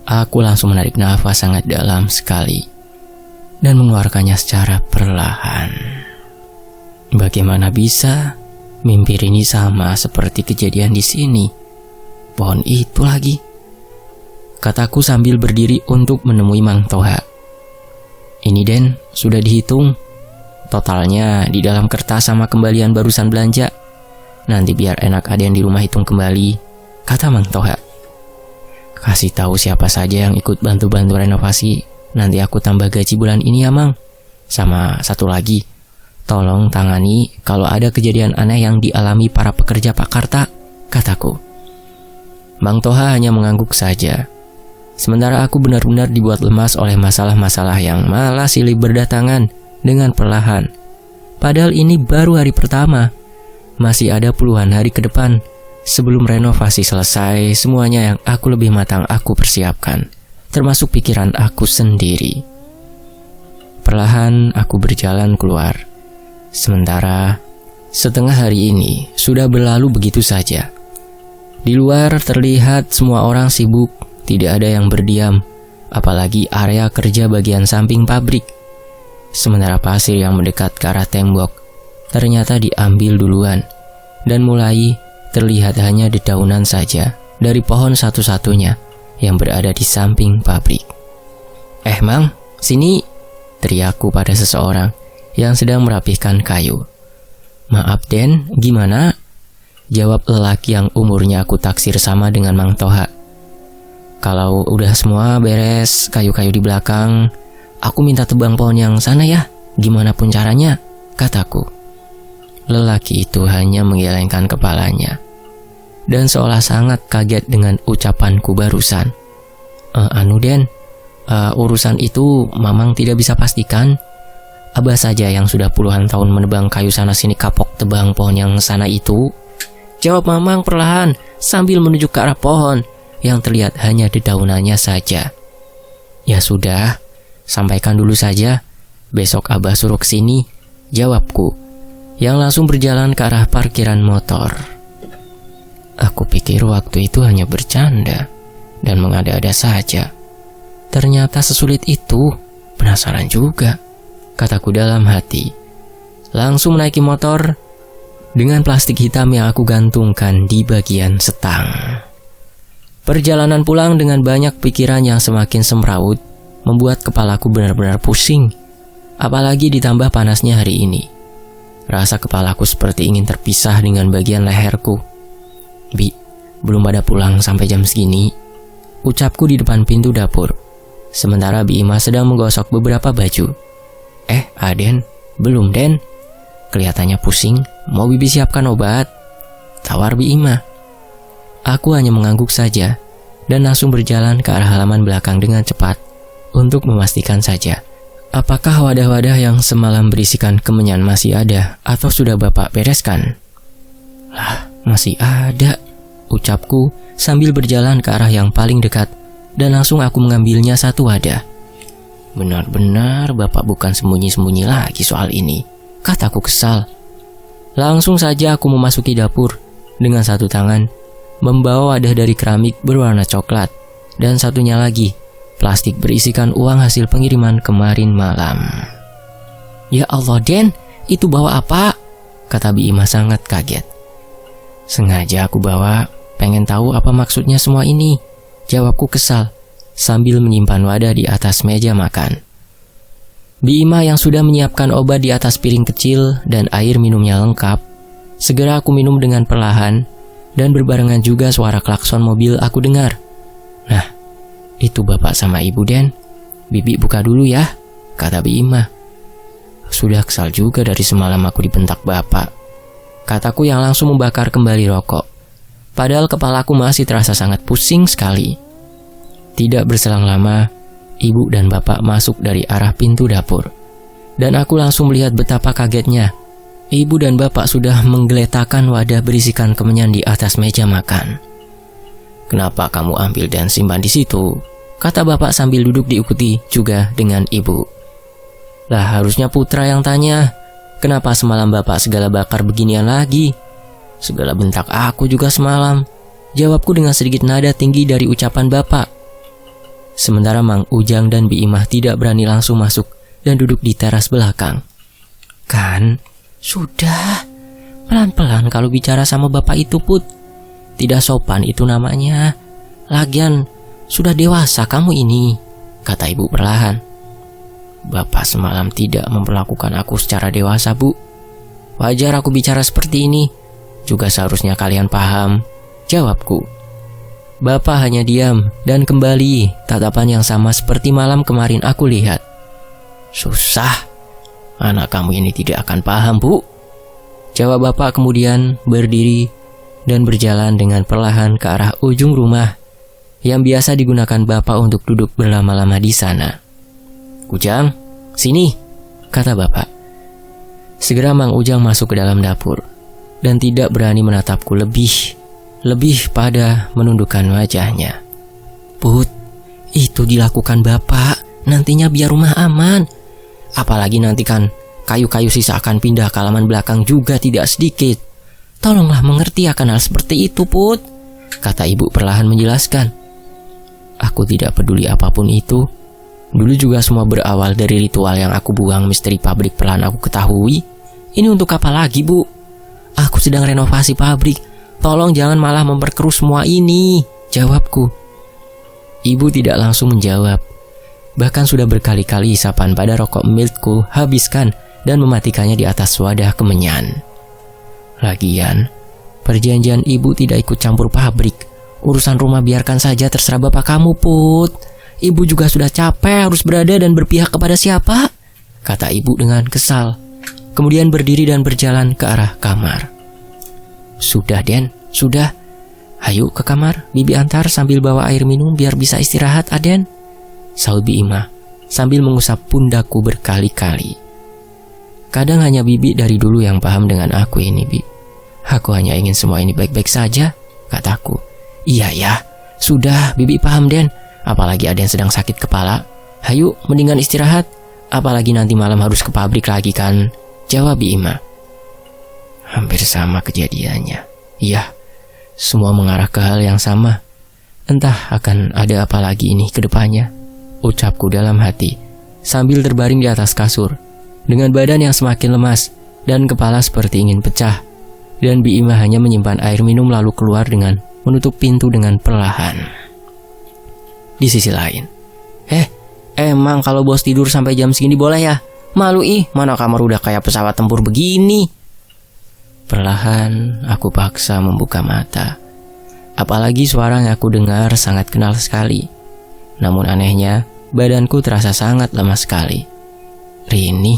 Aku langsung menarik nafas sangat dalam sekali dan mengeluarkannya secara perlahan. Bagaimana bisa mimpi Rini sama seperti kejadian di sini? Pohon itu lagi, kataku sambil berdiri untuk menemui Mang Toha. Ini Den, sudah dihitung totalnya di dalam kertas sama kembalian barusan belanja. Nanti biar enak Aden di rumah hitung kembali, kata Mang Toha. Kasih tahu siapa saja yang ikut bantu-bantu renovasi, nanti aku tambah gaji bulan ini ya Mang. Sama satu lagi, tolong tangani kalau ada kejadian aneh yang dialami para pekerja Pakarta, kataku. Mang Toha hanya mengangguk saja. Sementara aku benar-benar dibuat lemas oleh masalah-masalah yang malah silih berdatangan dengan perlahan. Padahal ini baru hari pertama. Masih ada puluhan hari ke depan sebelum renovasi selesai. Semuanya yang aku lebih matang aku persiapkan, termasuk pikiran aku sendiri. Perlahan aku berjalan keluar. Sementara Setengah hari ini sudah berlalu begitu saja. Di luar terlihat semua orang sibuk, tidak ada yang berdiam, apalagi area kerja bagian samping pabrik. Sementara pasir yang mendekat ke arah tembok ternyata diambil duluan, dan mulai terlihat hanya dedaunan saja dari pohon satu-satunya yang berada di samping pabrik. Mang, sini!" teriakku pada seseorang yang sedang merapihkan kayu. "Maaf Den, gimana?" jawab lelaki yang umurnya aku taksir sama dengan Mang Toha. "Kalau udah semua beres kayu-kayu di belakang, aku minta tebang pohon yang sana ya, gimana pun caranya," kataku. Lelaki itu hanya menggelengkan kepalanya dan seolah sangat kaget dengan ucapanku barusan. Anu Den, urusan itu Mamang tidak bisa pastikan. Abah saja yang sudah puluhan tahun menebang kayu sana sini kapok tebang pohon yang sana itu," jawab Mamang perlahan sambil menunjuk ke arah pohon yang terlihat hanya dedaunannya saja. "Ya sudah, sampaikan dulu saja. Besok Abah suruh kesini," jawabku, yang langsung berjalan ke arah parkiran motor. Aku pikir waktu itu hanya bercanda dan mengada-ada saja. Ternyata sesulit itu. Penasaran juga, kataku dalam hati. Langsung menaiki motor dengan plastik hitam yang aku gantungkan di bagian setang. Perjalanan pulang dengan banyak pikiran yang semakin semrawut membuat kepalaku benar-benar pusing. Apalagi ditambah panasnya hari ini. Rasa kepalaku seperti ingin terpisah dengan bagian leherku. "Bi, belum pada pulang sampai jam segini," ucapku di depan pintu dapur. Sementara Bi Ima sedang menggosok beberapa baju. Aden, belum Den? Kelihatannya pusing, mau Bibi siapkan obat?" tawar Bi Ima. Aku hanya mengangguk saja dan langsung berjalan ke arah halaman belakang dengan cepat untuk memastikan saja apakah wadah-wadah yang semalam berisikan kemenyan masih ada atau sudah Bapak bereskan. "Lah, masih ada," ucapku sambil berjalan ke arah yang paling dekat dan langsung aku mengambilnya satu wadah. "Benar-benar Bapak bukan sembunyi-sembunyi lagi soal ini," kataku kesal. Langsung saja aku memasuki dapur dengan satu tangan membawa wadah dari keramik berwarna coklat dan satunya lagi plastik berisikan uang hasil pengiriman kemarin malam. "Ya Allah Den, itu bawa apa?" kata Bi Ima sangat kaget. "Sengaja aku bawa, pengen tahu apa maksudnya semua ini," jawabku kesal sambil menyimpan wadah di atas meja makan. Bi Ima yang sudah menyiapkan obat di atas piring kecil dan air minumnya lengkap. Segera aku minum dengan perlahan dan berbarengan juga suara klakson mobil aku dengar. "Nah, itu Bapak sama Ibu Den. Bibi buka dulu ya," kata Bi Ima. "Sudah kesal juga dari semalam aku dibentak Bapak," kataku yang langsung membakar kembali rokok. Padahal kepalaku masih terasa sangat pusing sekali. Tidak berselang lama, Ibu dan Bapak masuk dari arah pintu dapur. Dan aku langsung melihat betapa kagetnya. Ibu dan Bapak sudah menggeletakkan wadah berisikan kemenyan di atas meja makan. "Kenapa kamu ambil dan simpan di situ?" kata Bapak sambil duduk diikuti juga dengan Ibu. "Lah, harusnya Putra yang tanya. Kenapa semalam Bapak segala bakar beginian lagi?" "Segala bentak aku juga semalam," jawabku dengan sedikit nada tinggi dari ucapan Bapak. Sementara Mang Ujang dan Bi Imah tidak berani langsung masuk dan duduk di teras belakang. "Kan, sudah. Pelan-pelan kalau bicara sama Bapak itu, Put. Tidak sopan itu namanya. Lagian, sudah dewasa kamu ini," kata Ibu perlahan. "Bapak semalam tidak memperlakukan aku secara dewasa, Bu. Wajar aku bicara seperti ini. Juga seharusnya kalian paham," jawabku. Bapak hanya diam dan kembali tatapan yang sama seperti malam kemarin aku lihat. "Susah. Anak kamu ini tidak akan paham, Bu," jawab Bapak kemudian berdiri dan berjalan dengan perlahan ke arah ujung rumah yang biasa digunakan Bapak untuk duduk berlama-lama di sana. "Ujang, sini," kata Bapak. Segera Mang Ujang masuk ke dalam dapur dan tidak berani menatapku lebih pada menundukkan wajahnya. "Put, itu dilakukan Bapak, nantinya biar rumah aman. Apalagi nanti kan Kayu-kayu sisa akan pindah ke halaman belakang juga tidak sedikit. Tolonglah mengerti akan hal seperti itu, Put, kata ibu perlahan menjelaskan. Aku tidak peduli apapun itu. Dulu juga semua berawal dari ritual yang aku buang misteri pabrik perlahan aku ketahui. Ini untuk apa lagi, Bu? Aku sedang renovasi pabrik. Tolong jangan malah memperkeruh semua ini, jawabku. Ibu tidak langsung menjawab. Bahkan sudah berkali-kali isapan pada rokok miltku habiskan dan mematikannya di atas wadah kemenyan. Lagian, perjanjian ibu tidak ikut campur pabrik. Urusan rumah biarkan saja terserah bapak kamu, Put. Ibu juga sudah capek harus berada dan berpihak kepada siapa? Kata ibu dengan kesal. Kemudian berdiri dan berjalan ke arah kamar. Sudah, Den, sudah. Ayo ke kamar, Bibi antar sambil bawa air minum biar bisa istirahat, Aden. Sahut Bi Imah sambil mengusap pundakku berkali-kali. Kadang hanya Bibi dari dulu yang paham dengan aku ini, Bi. Aku hanya ingin semua ini baik-baik saja, kataku. Iya ya, sudah Bibi paham, Den. Apalagi ada yang sedang sakit kepala. Hayu, mendingan istirahat. Apalagi nanti malam harus ke pabrik lagi kan, jawab Bi Imah. Hampir sama kejadiannya. Iya, semua mengarah ke hal yang sama. Entah akan ada apa lagi ini ke depannya, ucapku dalam hati, sambil terbaring di atas kasur, dengan badan yang semakin lemas dan kepala seperti ingin pecah. Dan Bi Imah hanya menyimpan air minum lalu keluar dengan menutup pintu dengan perlahan. Di sisi lain, emang kalau bos tidur sampai jam segini boleh ya? Malu mana kamar udah kayak pesawat tempur begini. Perlahan aku paksa membuka mata. Apalagi suara yang aku dengar sangat kenal sekali. Namun anehnya, badanku terasa sangat lemah sekali. Rini,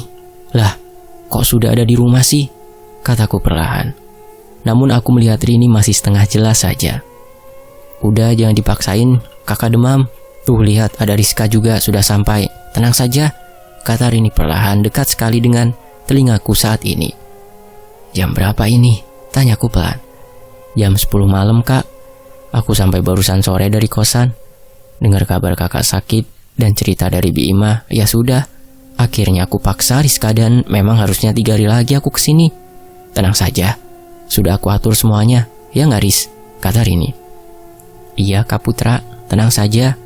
lah kok sudah ada di rumah sih? Kataku perlahan. Namun aku melihat Rini masih setengah jelas saja. Udah jangan dipaksain, kakak demam. Tuh lihat ada Rizka juga sudah sampai. Tenang saja, kata Rini perlahan dekat sekali dengan telingaku saat ini. Jam berapa ini? Tanyaku pelan. Jam 10 malam, Kak. Aku sampai barusan sore dari kosan. Dengar kabar kakak sakit dan cerita dari Bi Imah, ya sudah. Akhirnya aku paksa Rizka dan memang harusnya 3 hari lagi aku kesini. Tenang saja, sudah aku atur semuanya, ya nggak Riz? Kata Rini. Iya Kak Putra, tenang saja.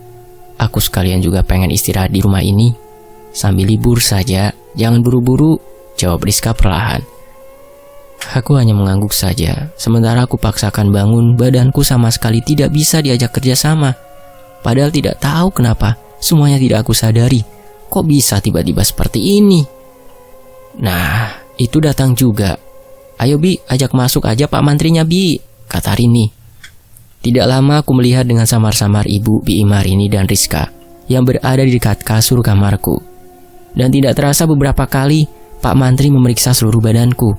Aku sekalian juga pengen istirahat di rumah ini. Sambil libur saja, jangan buru-buru, jawab Rizka perlahan. Aku hanya mengangguk saja, sementara aku paksakan bangun, badanku sama sekali tidak bisa diajak kerjasama. Padahal tidak tahu kenapa, semuanya tidak aku sadari. Kok bisa tiba-tiba seperti ini? Nah, itu datang juga. Ayo Bi, ajak masuk aja Pak Mantrinya Bi, kata Rini. Tidak lama aku melihat dengan samar-samar ibu Bi Imah, Rini dan Rizka yang berada di dekat kasur kamarku. Dan tidak terasa beberapa kali Pak Mantri memeriksa seluruh badanku.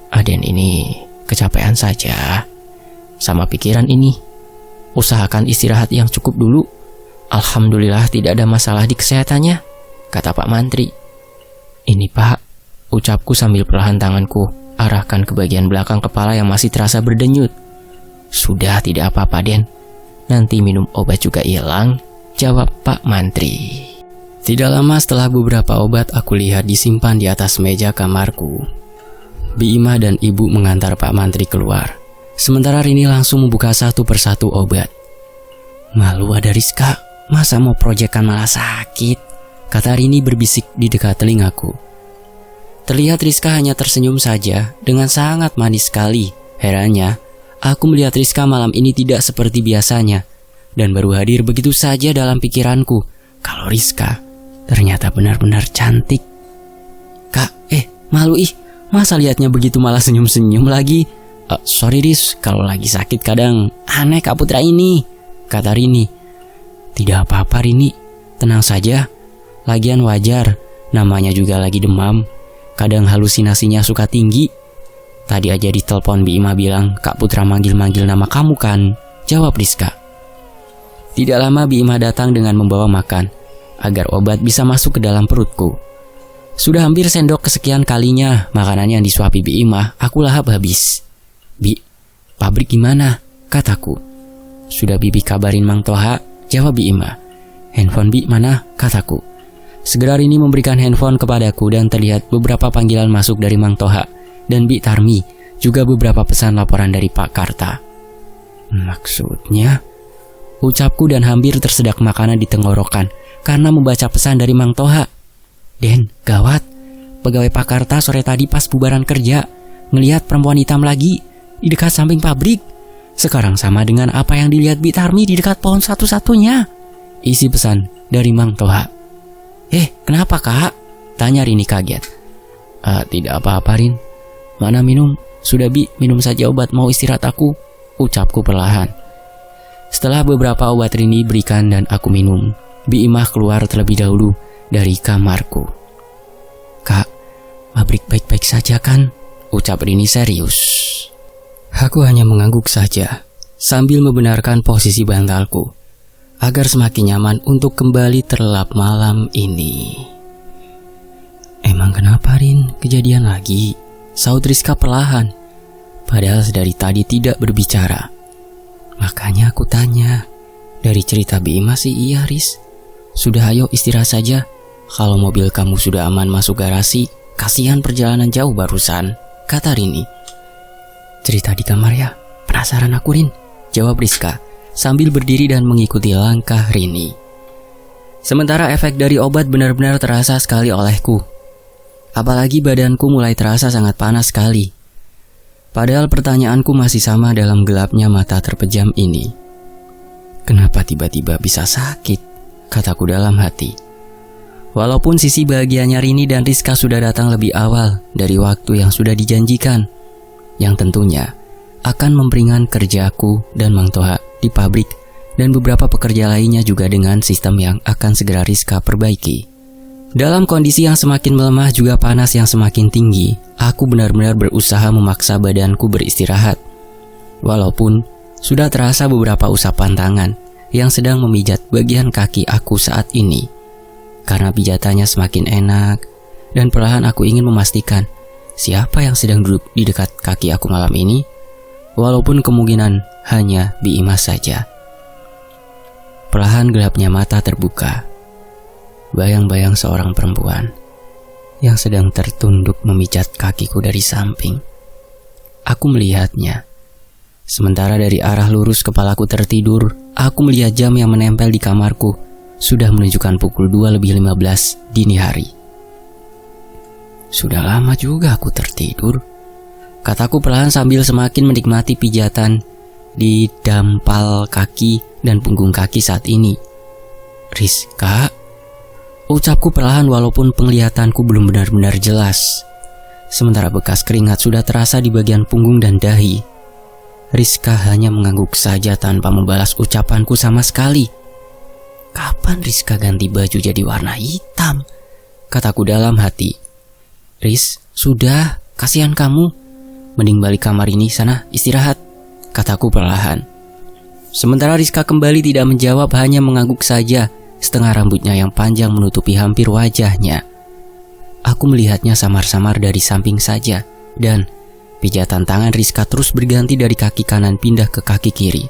Aden ini kecapean saja. Sama pikiran ini. Usahakan istirahat yang cukup dulu. Alhamdulillah tidak ada masalah di kesehatannya, kata Pak Mantri. Ini Pak, ucapku sambil perlahan tanganku arahkan ke bagian belakang kepala yang masih terasa berdenyut. Sudah tidak apa-apa Den, nanti minum obat juga hilang, jawab Pak Mantri. Tidak lama setelah beberapa obat aku lihat disimpan di atas meja kamarku. Bi Imah dan ibu mengantar Pak Mantri keluar. Sementara Rini langsung membuka satu persatu obat. Malu ada Rizka, masa mau proyekan malah sakit, kata Rini berbisik di dekat telingaku. Terlihat Rizka hanya tersenyum saja dengan sangat manis sekali. Herannya, aku melihat Rizka malam ini tidak seperti biasanya. Dan baru hadir begitu saja dalam pikiranku. Kalau Rizka ternyata benar-benar cantik. Kak, malu masa lihatnya begitu malah senyum-senyum lagi? Sorry Riz, kalau lagi sakit kadang aneh Kak Putra ini, kata Rini. Tidak apa-apa Rini, tenang saja. Lagian wajar, namanya juga lagi demam. Kadang halusinasinya suka tinggi. Tadi aja di telepon Bi Imah bilang Kak Putra manggil-manggil nama kamu kan, jawab Rizka. Tidak lama Bi Imah datang dengan membawa makan, agar obat bisa masuk ke dalam perutku. Sudah hampir sendok kesekian kalinya makanan yang disuapi Bi Imah aku lahap habis. Bi, pabrik gimana? Kataku. Sudah Bibi kabarin Mang Toha, jawab Bi Imah. Handphone Bi mana? Kataku. Segera Rini memberikan handphone kepadaku dan terlihat beberapa panggilan masuk dari Mang Toha dan Bi Tarmi, juga beberapa pesan laporan dari Pak Karta. Maksudnya? Ucapku dan hampir tersedak makanan di tenggorokan karena membaca pesan dari Mang Toha. Den, gawat. Pegawai Pak Karta sore tadi pas bubaran kerja ngelihat perempuan hitam lagi di dekat samping pabrik. Sekarang sama dengan apa yang dilihat Bi Tarmi di dekat pohon satu-satunya. Isi pesan dari Mang Toha. Kenapa kak? Tanya Rini kaget. Tidak apa-apa Rin. Mana minum? Sudah Bi, minum saja obat, mau istirahat aku. Ucapku perlahan. Setelah beberapa obat Rini berikan dan aku minum, Bi Imah keluar terlebih dahulu dari kamarku. Kak, pabrik baik-baik saja kan? Ucap Rini serius. Aku hanya mengangguk saja sambil membenarkan posisi bantalku agar semakin nyaman untuk kembali terlelap malam ini. Emang kenapa Rin? Kejadian lagi? Saud Rizka perlahan, padahal dari tadi tidak berbicara. Makanya aku tanya. Dari cerita Bi masih iya Riz. Sudah ayo istirahat saja. Kalau mobil kamu sudah aman masuk garasi, kasihan perjalanan jauh barusan, kata Rini. Cerita di kamar ya? Penasaran aku Rin, jawab Rizka sambil berdiri dan mengikuti langkah Rini. Sementara efek dari obat benar-benar terasa sekali olehku. Apalagi badanku mulai terasa sangat panas sekali. Padahal pertanyaanku masih sama dalam gelapnya mata terpejam ini. Kenapa tiba-tiba bisa sakit? Kataku dalam hati. Walaupun sisi bahagianya Rini dan Rizka sudah datang lebih awal dari waktu yang sudah dijanjikan, yang tentunya akan memperingan kerjaku dan Mang Toha di pabrik dan beberapa pekerja lainnya juga dengan sistem yang akan segera Rizka perbaiki. Dalam kondisi yang semakin melemah juga panas yang semakin tinggi, aku benar-benar berusaha memaksa badanku beristirahat. Walaupun sudah terasa beberapa usapan tangan yang sedang memijat bagian kaki aku saat ini. Karena pijatannya semakin enak, dan perlahan aku ingin memastikan siapa yang sedang duduk di dekat kaki aku malam ini, walaupun kemungkinan hanya Bi Imas saja. Perlahan gelapnya mata terbuka. Bayang-bayang seorang perempuan yang sedang tertunduk memijat kakiku dari samping. Aku melihatnya. Sementara dari arah lurus kepalaku tertidur, aku melihat jam yang menempel di kamarku sudah menunjukkan pukul 2:15 dini hari. Sudah lama juga aku tertidur, kataku perlahan sambil semakin menikmati pijatan di dampal kaki dan punggung kaki saat ini. Rizka, ucapku perlahan walaupun penglihatanku belum benar-benar jelas. Sementara bekas keringat sudah terasa di bagian punggung dan dahi. Rizka hanya mengangguk saja tanpa membalas ucapanku sama sekali. Kapan Rizka ganti baju jadi warna hitam? Kataku dalam hati. Riz, sudah, kasihan kamu. Mending balik kamar ini, sana istirahat, kataku perlahan. Sementara Rizka kembali tidak menjawab, hanya mengangguk saja. Setengah rambutnya yang panjang menutupi hampir wajahnya. Aku melihatnya samar-samar dari samping saja, dan pijatan tangan Rizka terus berganti dari kaki kanan pindah ke kaki kiri.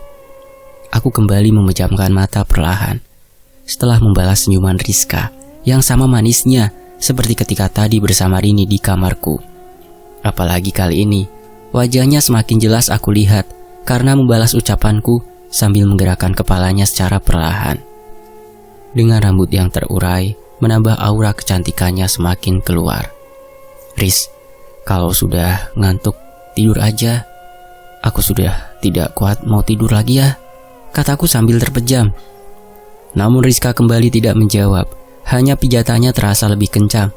Aku kembali memejamkan mata perlahan. Setelah membalas senyuman Rizka yang sama manisnya seperti ketika tadi bersama Rini di kamarku. Apalagi kali ini wajahnya semakin jelas aku lihat karena membalas ucapanku sambil menggerakkan kepalanya secara perlahan. Dengan rambut yang terurai menambah aura kecantikannya semakin keluar. Riz, kalau sudah ngantuk tidur aja. Aku sudah tidak kuat mau tidur lagi ya, kataku sambil terpejam. Namun Rizka kembali tidak menjawab, hanya pijatannya terasa lebih kencang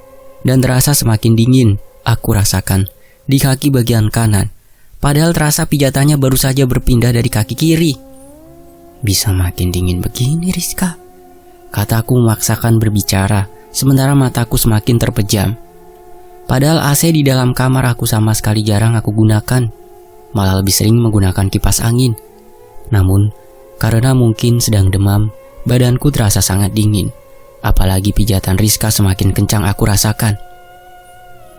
dan terasa semakin dingin. Aku rasakan di kaki bagian kanan, padahal terasa pijatannya baru saja berpindah dari kaki kiri. Bisa makin dingin begini Rizka, kataku memaksakan berbicara, sementara mataku semakin terpejam. Padahal AC di dalam kamar aku sama sekali jarang aku gunakan, malah lebih sering menggunakan kipas angin. Namun, karena mungkin sedang demam, badanku terasa sangat dingin. Apalagi pijatan Rizka semakin kencang aku rasakan.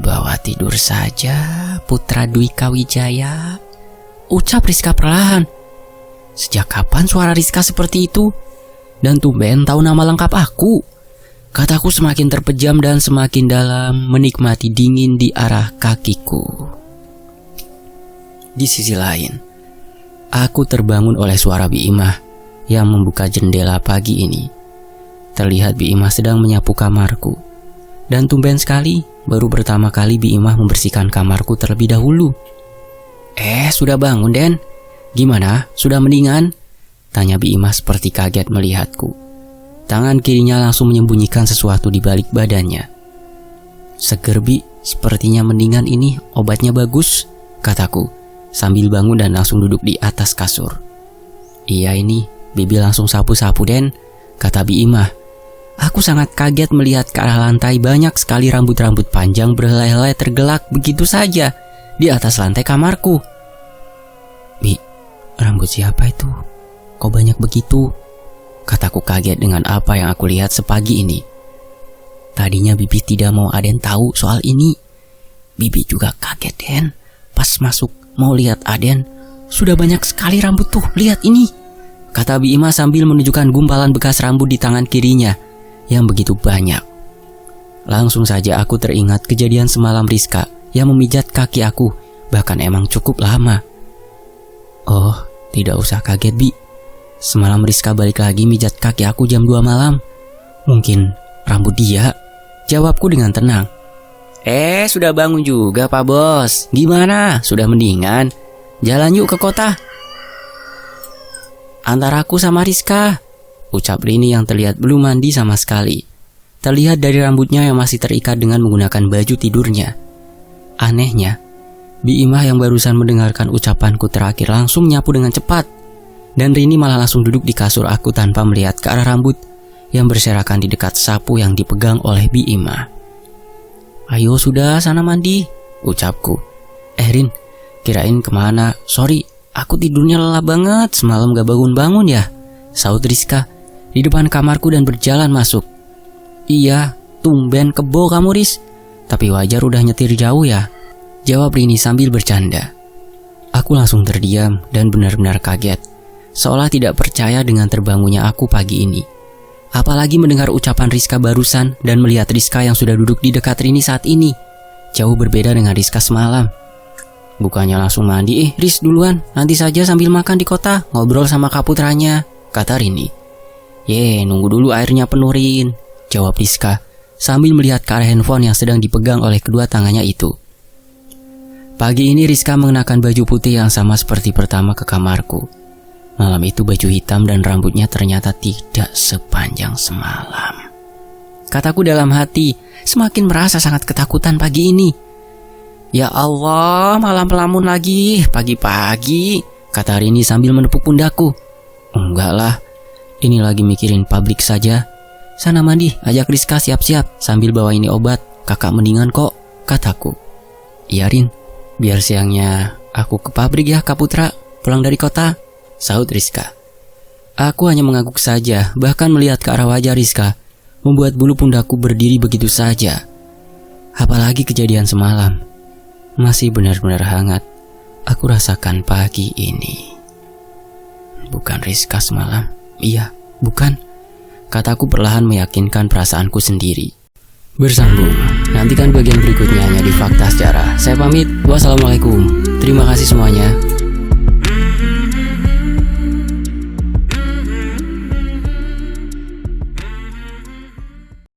Bawa tidur saja, Putra Dwika Wijaya, ucap Rizka perlahan. Sejak kapan suara Rizka seperti itu? Dan tumben tahu nama lengkap aku. Kataku semakin terpejam dan semakin dalam menikmati dingin di arah kakiku. Di sisi lain, aku terbangun oleh suara Bi Imah yang membuka jendela pagi ini. Terlihat Bi Imah sedang menyapu kamarku. Dan tumben sekali, baru pertama kali Bi Imah membersihkan kamarku terlebih dahulu. Sudah bangun, Den? Gimana? Sudah mendingan? Tanya Bi Imah seperti kaget melihatku. Tangan kirinya langsung menyembunyikan sesuatu di balik badannya. Seger, Bi, sepertinya mendingan ini, obatnya bagus, kataku, sambil bangun dan langsung duduk di atas kasur. Iya ini, Bibi langsung sapu-sapu, Den, kata Bi Imah. Aku sangat kaget melihat ke arah lantai banyak sekali rambut-rambut panjang berhelai-helai tergelak begitu saja di atas lantai kamarku. Bi, rambut siapa itu? Kok banyak begitu? Kataku kaget dengan apa yang aku lihat sepagi ini. Tadinya Bibi tidak mau Aden tahu soal ini. Bibi juga kaget, Den. Pas masuk mau lihat Aden, sudah banyak sekali rambut tuh, lihat ini, kata Bi Imah sambil menunjukkan gumpalan bekas rambut di tangan kirinya yang begitu banyak. Langsung saja aku teringat kejadian semalam Rizka yang memijat kaki aku, bahkan emang cukup lama. Oh, tidak usah kaget, Bi. Semalam Rizka balik lagi mijat kaki aku jam 2 malam. Mungkin rambut dia, jawabku dengan tenang. Sudah bangun juga Pak Bos. Gimana? Sudah mendingan? Jalan yuk ke kota. Antara aku sama Rizka, ucap Rini yang terlihat belum mandi sama sekali. Terlihat dari rambutnya yang masih terikat dengan menggunakan baju tidurnya. Anehnya, Bi Imah yang barusan mendengarkan ucapanku terakhir langsung nyapu dengan cepat. Dan Rini malah langsung duduk di kasur aku tanpa melihat ke arah rambut yang berserakan di dekat sapu yang dipegang oleh Bi Imah. Ayo sudah sana mandi, ucapku. Rin, kirain kemana? Sorry, aku tidurnya lelah banget, semalam gak bangun-bangun ya, saut Rizka di depan kamarku dan berjalan masuk. Iya, tumben kebo kamu, Riz. Tapi wajar udah nyetir jauh ya, jawab Rini sambil bercanda. Aku langsung terdiam dan benar-benar kaget, seolah tidak percaya dengan terbangunnya aku pagi ini. Apalagi mendengar ucapan Rizka barusan dan melihat Rizka yang sudah duduk di dekat Rini saat ini. Jauh berbeda dengan Rizka semalam. Bukannya langsung mandi, Riz duluan, nanti saja sambil makan di kota, ngobrol sama kaputranya, kata Rini. Nunggu dulu airnya penuh, Rin, jawab Rizka sambil melihat ke arah handphone yang sedang dipegang oleh kedua tangannya itu. Pagi ini Rizka mengenakan baju putih yang sama seperti pertama ke kamarku. Malam itu baju hitam dan rambutnya ternyata tidak sepanjang semalam. Kataku dalam hati, semakin merasa sangat ketakutan pagi ini. Ya Allah, malam pelamun lagi, pagi-pagi, kata Rini sambil menepuk pundakku. Enggak lah, ini lagi mikirin pabrik saja. Sana mandi, ajak Rizka siap-siap sambil bawa ini obat, kakak mendingan kok, kataku. Iya Rin, biar siangnya aku ke pabrik ya Kak Putra, pulang dari kota, saut Rizka. Aku hanya mengangguk saja, bahkan melihat ke arah wajah Rizka membuat bulu pundakku berdiri begitu saja. Apalagi kejadian semalam masih benar-benar hangat aku rasakan pagi ini. Bukan Rizka semalam, iya, bukan, kataku perlahan meyakinkan perasaanku sendiri. Bersambung, nantikan bagian berikutnya hanya di Fakta Sejarah. Saya pamit, wassalamualaikum. Terima kasih semuanya.